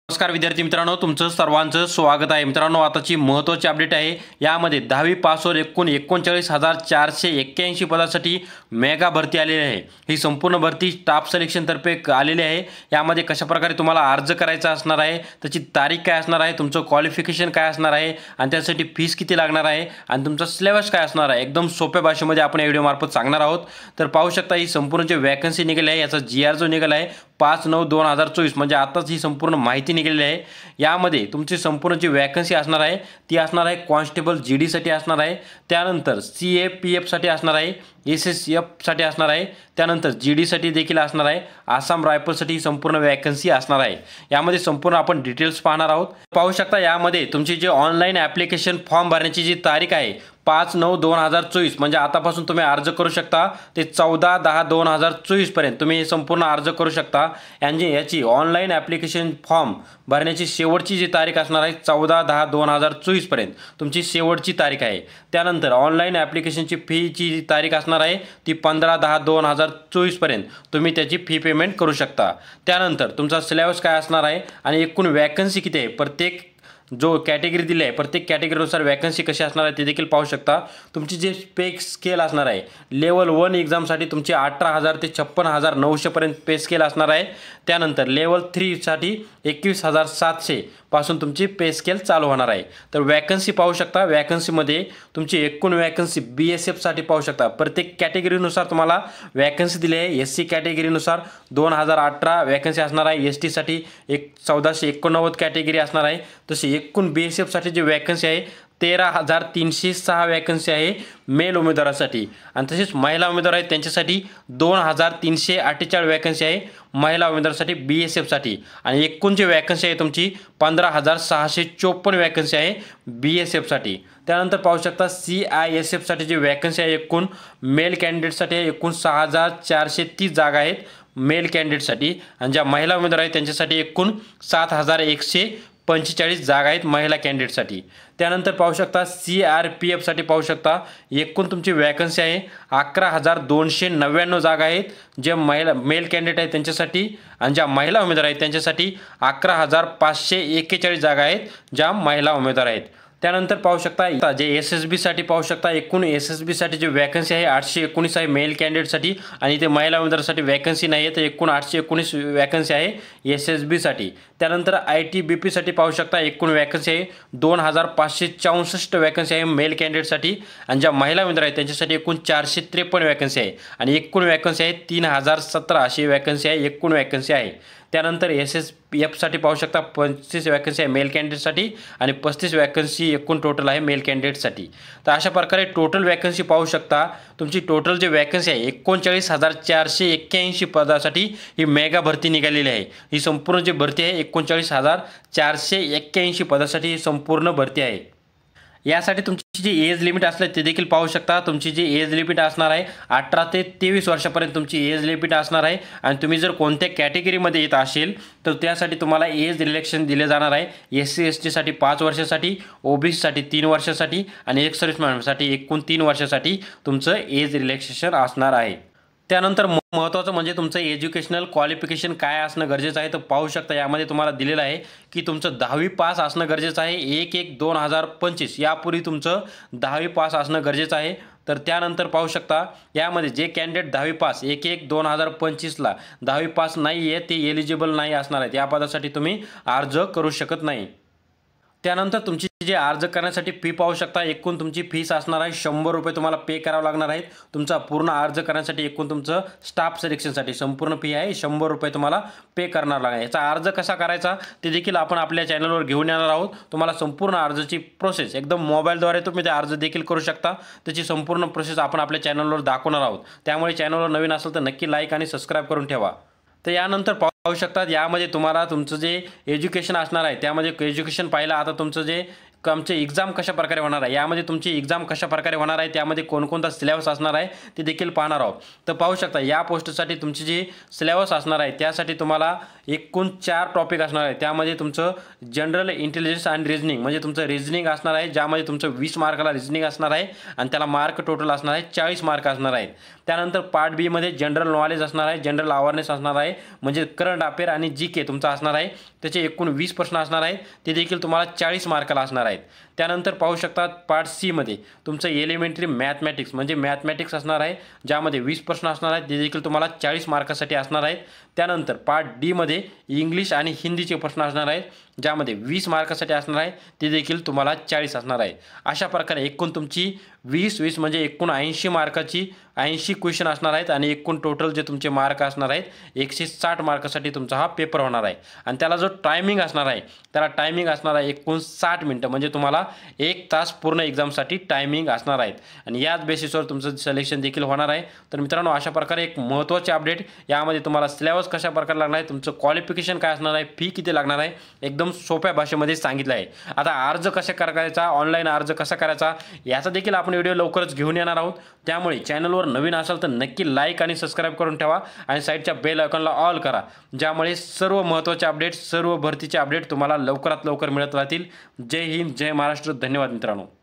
नमस्कार विद्यार्थी मित्रांनो, तुमचं सर्वांचं स्वागत आहे. मित्रांनो, आताची महत्त्वाची अपडेट आहे. यामध्ये 10वी पासवर एकूण 39,481 पदासाठी मेगा भरती आलेली आहे. ही संपूर्ण भरती स्टाफ सिलेक्शनतर्फे आलेली आहे. यामध्ये कशाप्रकारे तुम्हाला अर्ज करायचा असणार आहे, त्याची तारीख काय असणार आहे, तुमचं क्वालिफिकेशन काय असणार आहे आणि त्यासाठी फीस किती लागणार आहे आणि तुमचा सिलेबस काय असणार आहे, एकदम सोप्या भाषेमध्ये आपण या व्हिडिओमार्फत सांगणार आहोत. तर पाहू शकता, ही संपूर्ण जे वॅकन्सी निघाली आहे याचा GR जो निघाला आहे 5/9/2024 म्हणजे आताच ही संपूर्ण माहिती निघालेली आहे. यामध्ये तुमची संपूर्ण जी वॅकन्सी असणार आहे ती असणार आहे कॉन्स्टेबल GD साठी असणार आहे, त्यानंतर CAPF साठी असणार आहे, SSF साठी असणार आहे, त्यानंतर GD साठी देखील असणार आहे, आसाम रायफलसाठी संपूर्ण वॅकन्सी असणार आहे. यामध्ये संपूर्ण आपण डिटेल्स पाहणार आहोत. पाहू शकता, यामध्ये तुमची जे ऑनलाईन ॲप्लिकेशन फॉर्म भरण्याची जी तारीख आहे 5/9/2024 म्हणजे आतापासून तुम्ही अर्ज करू शकता ते 14/10/2024 पर्यंत तुम्ही संपूर्ण अर्ज करू शकता. याची ऑनलाईन ॲप्लिकेशन फॉर्म भरण्याची शेवटची जी तारीख असणार आहे 14/10/2024 पर्यंत तुमची शेवटची तारीख आहे. त्यानंतर ऑनलाईन ॲप्लिकेशनची फीची जी तारीख असणार आहे ती 15/10/2024 पर्यंत तुम्ही त्याची फी पेमेंट करू शकता. त्यानंतर तुमचा सिलेबस काय असणार आहे आणि एकूण वॅकन्सी किती आहे, प्रत्येक जो कॅटेगरी दिली आहे प्रत्येक कॅटेगरीनुसार वॅकन्सी कशी असणार आहे ते देखील पाहू शकता. तुमची जे पे स्केल असणार आहे लेवल 1 एक्झामसाठी तुमची 18,000 ते 56,900 पर्यंत पे स्केल असणार आहे. त्यानंतर लेवल 3 साठी 21,700 पासून तुमची पे स्केल चालू होणार आहे. तर वॅकन्सी पाहू शकता. वॅकन्सीमध्ये तुमची एकूण वॅकन्सी BSF साठी पाहू शकता. प्रत्येक कॅटेगरीनुसार तुम्हाला वॅकन्सी दिली आहे. SC कॅटेगरीनुसार 2018 वॅकन्सी असणार आहे, ST साठी 1489 कॅटेगरी असणार आहे. तसे एकूण BSF साठी जी वॅकन्सी आहे 13,306 वॅकन्सी आहे मेल उमेदवारासाठी आणि तसेच महिला उमेदवार आहेत त्यांच्यासाठी 2,348 वॅकन्सी आहे महिला उमेदवारासाठी BSF साठी आणि एकूण जी वॅकन्सी आहे तुमची 15,654 वॅकन्सी आहे BSF साठी. त्यानंतर पाहू शकता CISF साठी जी वॅकन्सी आहे एकूण मेल कॅन्डिडेटसाठी एकूण 6,430 जागा आहेत मेल कॅन्डिडेटसाठी आणि ज्या महिला उमेदवार आहेत त्यांच्यासाठी एकूण 7,145 जागा आहेत महिला कॅन्डिडेटसाठी. त्यानंतर पाहू शकता CRPF साठी पाहू शकता एकूण तुमची वॅकन्सी आहे 11,299 जागा आहेत जे मेल कॅन्डिडेट आहेत त्यांच्यासाठी आणि ज्या महिला उमेदवार आहेत त्यांच्यासाठी 11,541 जागा आहेत ज्या महिला उमेदवार आहेत. त्यानंतर पाहू शकता जे SSB साठी पाहू शकता एकूण SSB साठी जी वॅकन्सी आहे 819 आहे मेल कॅन्डिडेटसाठी आणि ते महिला उमेदवारासाठी वॅकन्सी नाही आहे तर एकूण 819 वॅकन्सी आहे SSB साठी. त्यानंतर ITBP साठी पाहू शकता एकूण वॅकन्सी आहे 2,564 वॅकन्सी आहे मेल कॅन्डिडेटसाठी आणि ज्या महिला उमेदवार आहेत त्यांच्यासाठी एकूण 453 वॅकन्सी आहे आणि एकूण वॅकन्सी आहे 3,017 अशी वॅकन्सी आहे एकूण वॅकन्सी आहे. त्यानंतर SSF साठी पाहू शकता 25 वॅकन्सी आहे मेल कॅन्डिडेटसाठी आणि 35 वॅकन्सी एकूण टोटल आहे मेल कॅन्डिडेटसाठी. तर अशा प्रकारे टोटल वॅकन्सी पाहू शकता. तुमची टोटल जी वॅकन्सी आहे 39,481 पदासाठी ही मेगा भरती निघालेली आहे. ही संपूर्ण जी भरती आहे 39,481 पदासाठी ही संपूर्ण भरती आहे. यासाठी तुमची जी एज लिमिट असले ते देखील पाहू शकता. तुमची जी एज लिमिट असणार आहे 18 ते 23 वर्षापर्यंत तुमची एज लिमिट असणार आहे आणि तुम्ही जर कोणत्या कॅटेगरीमध्ये येत असेल तर त्यासाठी तुम्हाला एज रिलॅक्सेशन दिले जाणार आहे. SC ST साठी 5 वर्षासाठी, OBC साठी 3 वर्षासाठी आणि एक्स सर्व्हिसमॅनसाठी एकूण 3 वर्षासाठी तुमचं एज रिलॅक्सेशन असणार आहे. त्यानंतर महत्त्वाचं म्हणजे तुमचं एज्युकेशनल क्वालिफिकेशन काय असणं गरजेचं आहे. तर पाहू शकता यामध्ये तुम्हाला दिलेलं आहे की तुमचं 10वी पास असणं गरजेचं आहे. 1/1/2025 यापूर्वी तुमचं 10वी पास असणं गरजेचं आहे. तर त्यानंतर पाहू शकता यामध्ये जे कॅन्डिडेट 10वी पास 1/1/2025ला 10वी पास नाही आहे ते एलिजिबल नाही असणार आहेत. या पदासाठी तुम्ही अर्ज करू शकत नाही. त्यानंतर तुमची जे अर्ज करण्यासाठी फी पाहू शकता एकूण तुमची फीस असणार आहे 100 रुपये तुम्हाला पे करावं लागणार आहेत. तुमचा पूर्ण अर्ज करण्यासाठी एकूण तुमचं स्टाफ सिलेक्शनसाठी संपूर्ण फी आहे 100 रुपये तुम्हाला पे करणार लागणार. याचा अर्ज कसा करायचा ते देखील आपण आपल्या चॅनलवर घेऊन येणार आहोत. तुम्हाला संपूर्ण अर्जाची प्रोसेस एकदम मोबाईलद्वारे तुम्ही ते अर्ज देखील करू शकता. त्याची संपूर्ण प्रोसेस आपण आपल्या चॅनलवर दाखवणार आहोत. त्यामुळे चॅनलवर नवीन असेल तर नक्की लाईक आणि सबस्क्राईब करून ठेवा. तर यानंतर पाहू शकतात यामध्ये तुम्हाला तुमचं जे एज्युकेशन असणार आहे त्यामध्ये एज्युकेशन पाहिलं आता तुमचं जे आमचे एक्झाम कशा प्रकारे होणार आहे, यामध्ये तुमची एक्झाम कशा प्रकारे होणार आहे, त्यामध्ये कोणकोणता सिलेबस असणार आहे ते देखील पाहणार आहोत. तर पाहू शकता या पोस्टसाठी तुमची जी सिलेबस असणार आहे त्यासाठी तुम्हाला एकूण 4 टॉपिक असणार आहे. त्यामध्ये तुमचं जनरल इंटेलिजन्स आणि रिजनिंग म्हणजे तुमचं रिजनिंग असणार आहे, ज्यामध्ये तुमचं 20 मार्काला रिजनिंग असणार आहे आणि त्याला मार्क टोटल असणार आहे 40 मार्क असणार आहेत. त्यानंतर पार्ट बी मध्ये जनरल नॉलेज असणार आहे, जनरल अवेअरनेस असणार आहे म्हणजे करंट अफेअर आणि जी के तुमचा असणार आहे. त्याचे एकूण 20 प्रश्न असणार आहेत, ते देखील तुम्हाला 40 मार्काला असणार आहेत. त्यानंतर पाहू शकता पार्ट सी मध्ये तुमचं एलिमेंटरी मॅथमॅटिक्स म्हणजे मॅथमॅटिक्स असणार आहे, ज्यामध्ये 20 प्रश्न असणार आहेत, ते देखील तुम्हाला 40 मार्कासाठी असणार आहेत. त्यानंतर पार्ट डी मध्ये इंग्लिश आणि हिंदीचे प्रश्न असणार आहेत, ज्यामध्ये 20 मार्कासाठी असणार आहे, ते देखील तुम्हाला 40 असणार आहे. अशा प्रकारे एकूण तुमची 20 म्हणजे एकूण 80 मार्काची 80 क्वेश्चन असणार आहेत आणि एकूण टोटल जे तुमचे मार्क असणार आहेत 160 मार्कासाठी तुमचा हा पेपर होणार आहे. आणि त्याला जो टायमिंग असणार आहे त्याला टायमिंग असणार आहे एकूण 60 मिनिटं म्हणजे तुम्हाला 1 तास पूर्ण एक्झामसाठी टायमिंग असणार आहेत आणि याच बेसिसवर तुमचं सिलेक्शन देखील होणार आहे. तर मित्रांनो अशा प्रकारे एक महत्त्वाचे अपडेट, यामध्ये तुम्हाला सिलेबस कशा प्रकारे लागणार आहे, तुमचं क्वालिफिकेशन काय असणार आहे, फी किती लागणार आहे, एकदम सोप्या भाषेमध्ये सांगितलं आहे. आता अर्ज कसा करायचा, ऑनलाईन अर्ज कसा करायचा याचा देखील आपण व्हिडिओ लवकरच घेऊन येणार आहोत. त्यामुळे चॅनलवर नवीन असाल तर नक्की लाईक आणि सबस्क्राईब करून ठेवा आणि साईडच्या बेल आयकॉनला ऑल करा, ज्यामुळे सर्व महत्त्वाचे अपडेट, सर्व भरतीचे अपडेट तुम्हाला लवकरात लवकर मिळत राहतील. जय हिंद, जय महाराष्ट्र. धन्यवाद मित्रांनो.